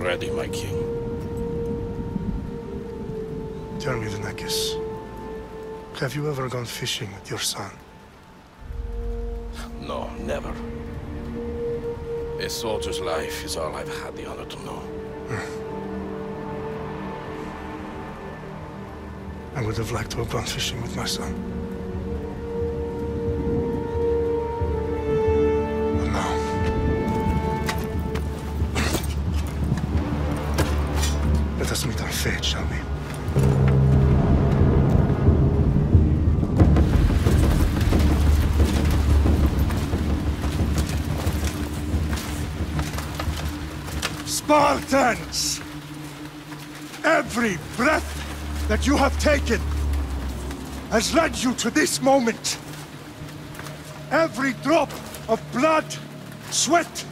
ready, my king. Tell me, Venekis, have you ever gone fishing with your son? No, never. A soldier's life is all I've had the honor to know. I would have liked to have gone fishing with my son. But now... let us meet our fate, shall we? Spartans! Every breath that you have taken has led you to this moment. Every drop of blood, sweat,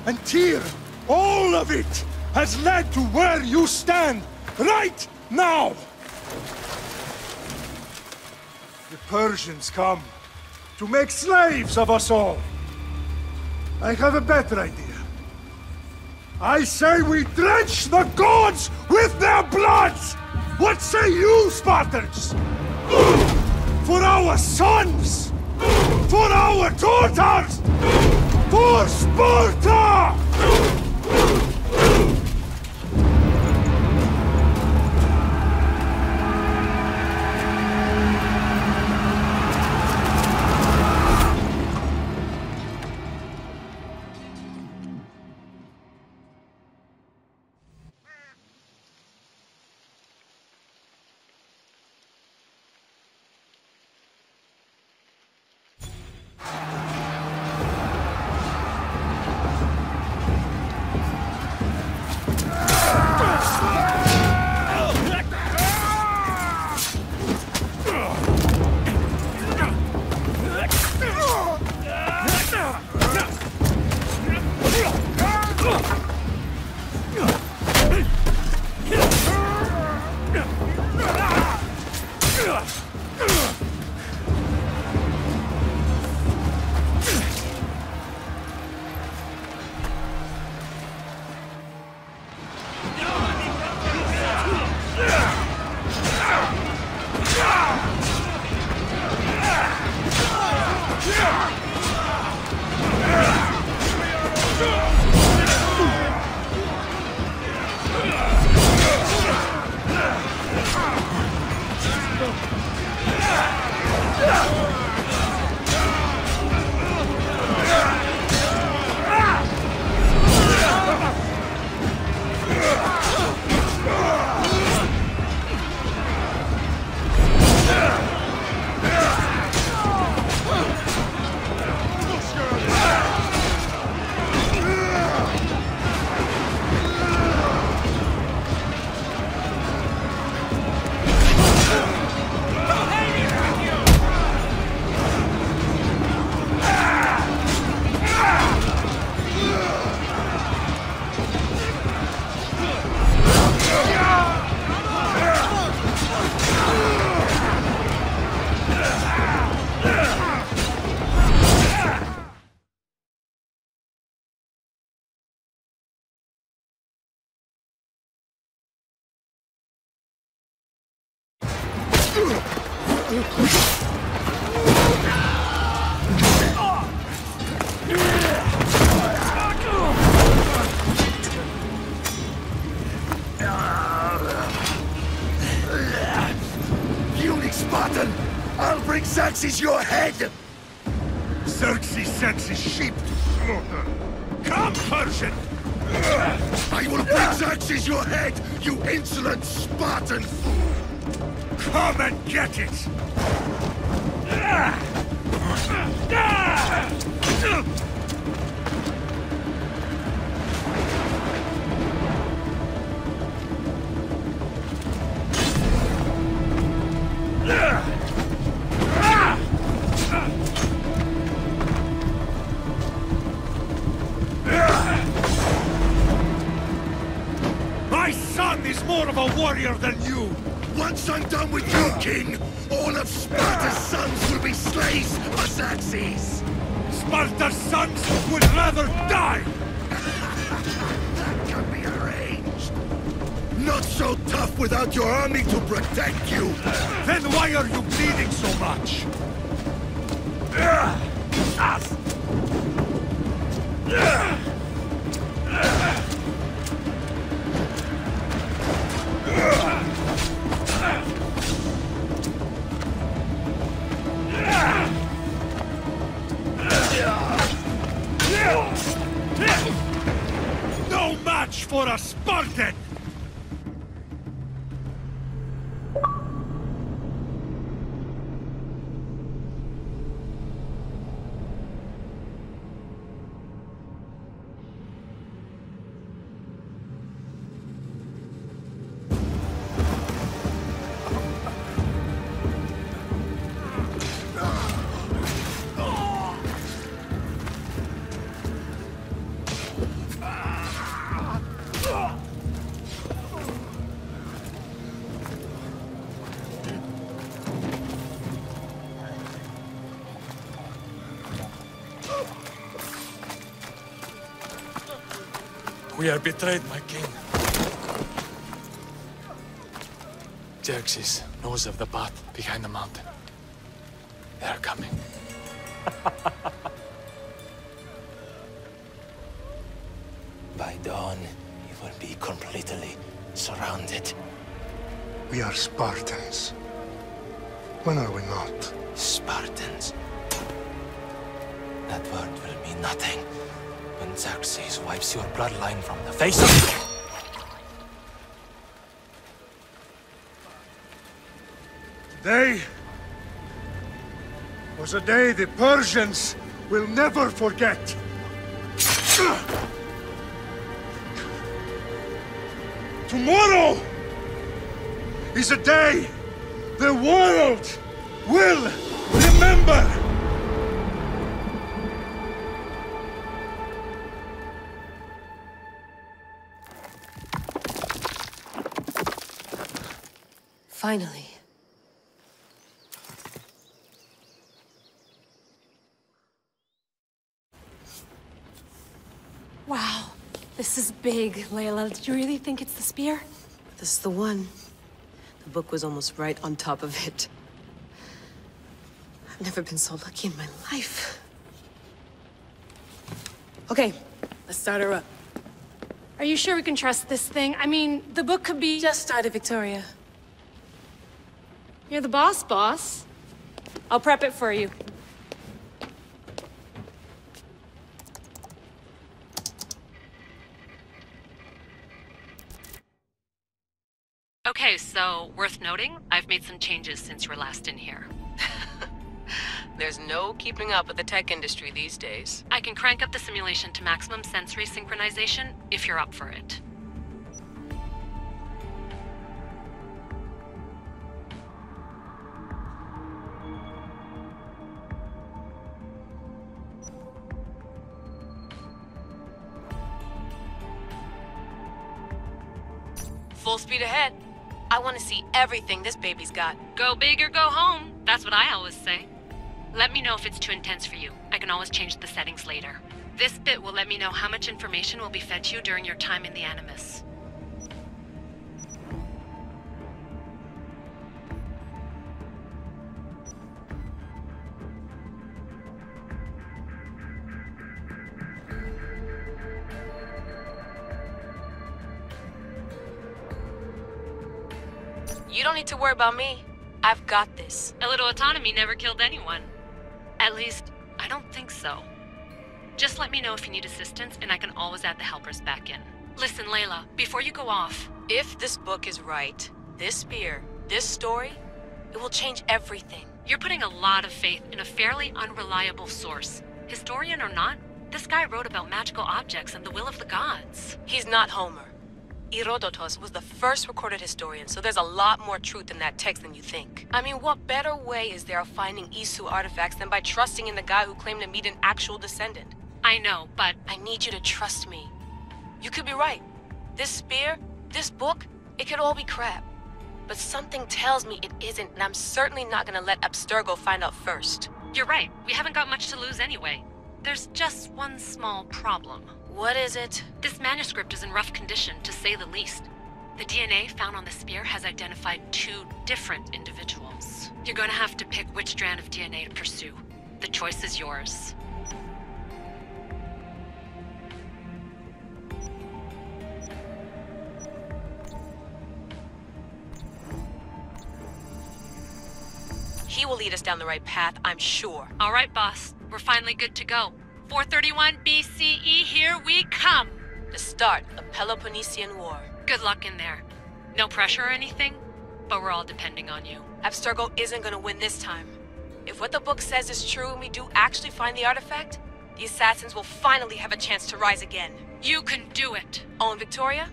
and tear, all of it has led to where you stand right now. The Persians come to make slaves of us all. I have a better idea. I say we drench the gods with their bloods! What say you, Spartans? For our sons! For our daughters! For Sparta! Spartan! I'll bring Xerxes your head! Xerxes sends his sheep to slaughter. Come, Persian! I will bring Xerxes your head, you insolent Spartan fool! Come and get it! My son is more of a warrior than you! Once I'm done with you, king, all of Sparta's sons will be slaves for Xerxes! Sparta's sons would rather die! That can be arranged! not so tough without your army to protect you! Then why are you bleeding so much? No match for a Spartan! We are betrayed, my king. Xerxes knows of the path behind the mountain. They are coming. By dawn, you will be completely surrounded. We are Spartans. When are we not? Spartans. That word will mean nothing when Xerxes wipes your bloodline from the face of... Today was a day the Persians will never forget. Tomorrow is a day the world will remember. Finally. Wow, this is big, Layla. Did you really think it's the spear? This is the one. The book was almost right on top of it. I've never been so lucky in my life. Okay, let's start her up. Are you sure we can trust this thing? I mean, the book could be... Just started, Victoria. You're the boss. I'll prep it for you. Okay, so worth noting, I've made some changes since you were last in here. There's no keeping up with the tech industry these days. I can crank up the simulation to maximum sensory synchronization if you're up for it. Full speed ahead. I want to see everything this baby's got. Go big or go home. That's what I always say. Let me know if it's too intense for you. I can always change the settings later. This bit will let me know how much information will be fed to you during your time in the Animus. You don't need to worry about me. I've got this. A little autonomy never killed anyone. At least, I don't think so. Just let me know if you need assistance, and I can always add the helpers back in. Listen, Layla, before you go off... If this book is right, this spear, this story, it will change everything. You're putting a lot of faith in a fairly unreliable source. Historian or not, this guy wrote about magical objects and the will of the gods. He's not Homer. Herodotus was the first recorded historian, so there's a lot more truth in that text than you think. I mean, what better way is there of finding Isu artifacts than by trusting in the guy who claimed to meet an actual descendant? I know, but... I need you to trust me. You could be right. This spear, this book, it could all be crap. But something tells me it isn't, and I'm certainly not gonna let Abstergo find out first. You're right. We haven't got much to lose anyway. There's just one small problem. What is it? This manuscript is in rough condition, to say the least. The DNA found on the spear has identified 2 different individuals. You're going to have to pick which strand of DNA to pursue. The choice is yours. He will lead us down the right path, I'm sure. All right, boss. We're finally good to go. 431 BCE, here we come! The start of Peloponnesian War. Good luck in there. No pressure or anything, but we're all depending on you. Abstergo isn't gonna win this time. If what the book says is true and we do actually find the artifact, the assassins will finally have a chance to rise again. You can do it! Oh, and Victoria?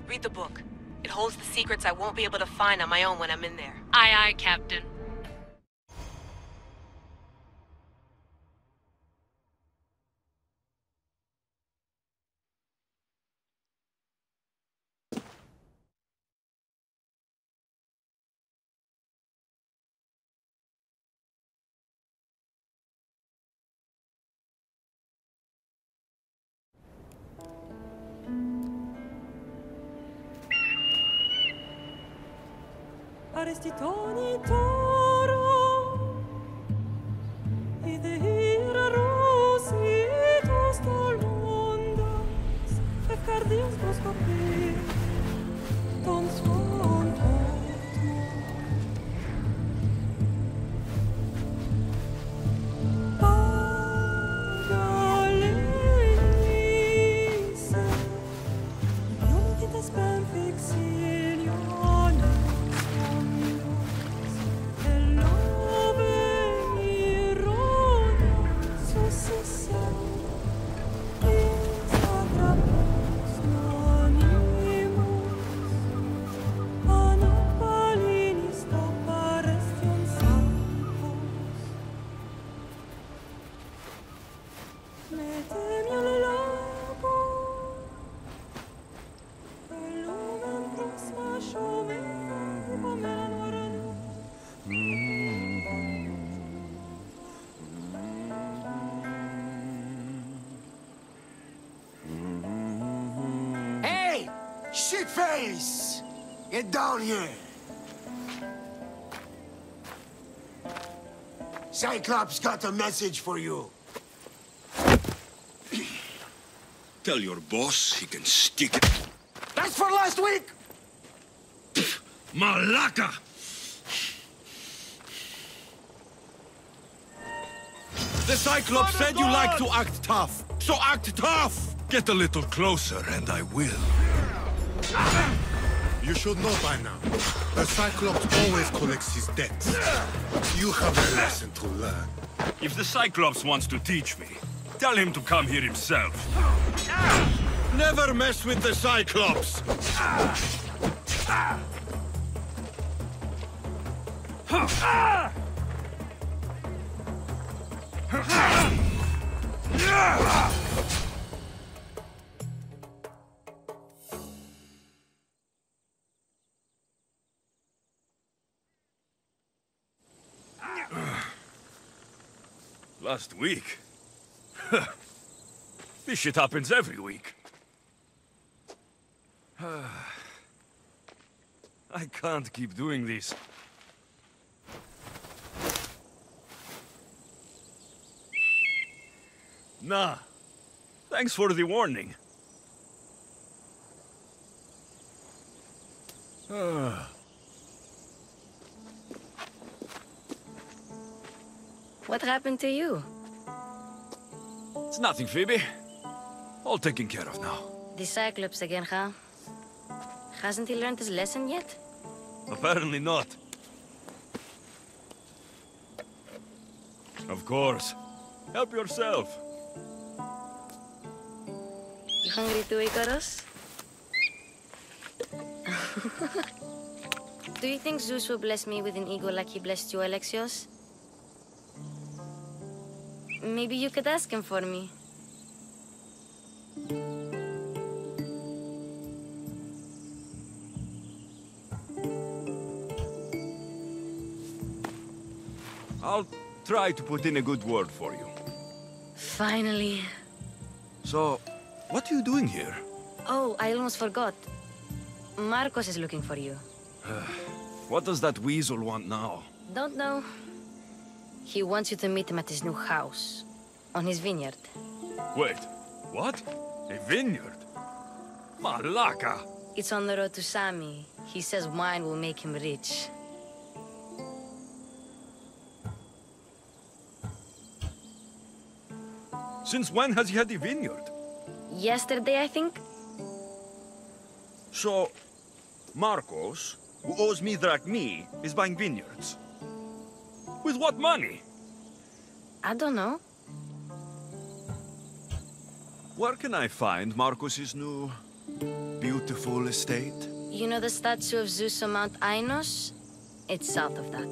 Read the book. It holds the secrets I won't be able to find on my own when I'm in there. Aye, aye, Captain. Arestitoni toro, ide ira rositus tolmundas, fefcardius proscopir, ton suon potmo. Pagalenise, non vites ben fixiliones, Shitface! Get down here! Cyclops got a message for you. Tell your boss he can stick it. That's for last week! Malaka! The Cyclops said you like to act tough, so act tough! Get a little closer and I will. You should know by now. The Cyclops always collects his debts. You have a lesson to learn. If the Cyclops wants to teach me, tell him to come here himself. Never mess with the Cyclops! Last week? This shit happens every week. I can't keep doing this. Nah. Thanks for the warning. What happened to you? It's nothing, Phoebe. All taken care of now. The Cyclops again, huh? Hasn't he learned his lesson yet? Apparently not. Of course. Help yourself. You hungry too, Icarus? Do you think Zeus will bless me with an ego like he blessed you, Alexios? Maybe you could ask him for me. I'll try to put in a good word for you. Finally. So, what are you doing here? Oh, I almost forgot. Marcos is looking for you. What does that weasel want now? Don't know. He wants you to meet him at his new house. On his vineyard. Wait, what? A vineyard? Malaka! It's on the road to Sami. He says wine will make him rich. Since when has he had a vineyard? Yesterday, I think? So, Marcos, who owes me drachmi, is buying vineyards. With what money? I don't know. Where can I find Marcos's new, beautiful estate? You know the statue of Zeus on Mount Ainos? It's south of that.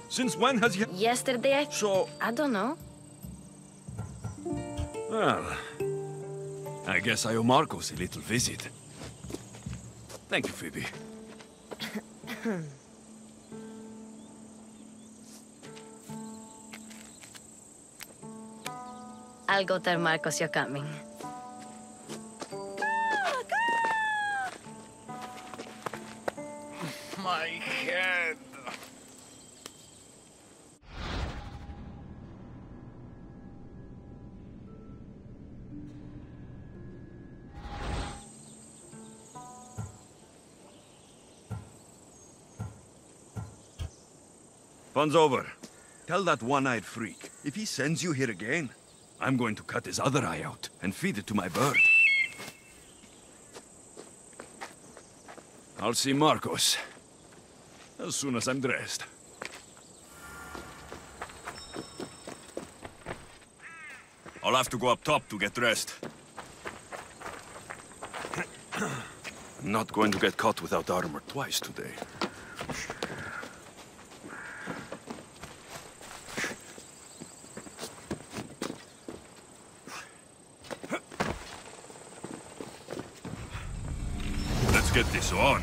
Since when has he... Yesterday, So... I don't know. Well... I guess I owe Marcos a little visit. Thank you, Phoebe. I'll go tell Marcos you're coming. My head. Fun's over. Tell that one-eyed freak, if he sends you here again, I'm going to cut his other eye out and feed it to my bird. I'll see Marcos as soon as I'm dressed. I'll have to go up top to get dressed. I'm not going to get caught without armor twice today. Let's get this on.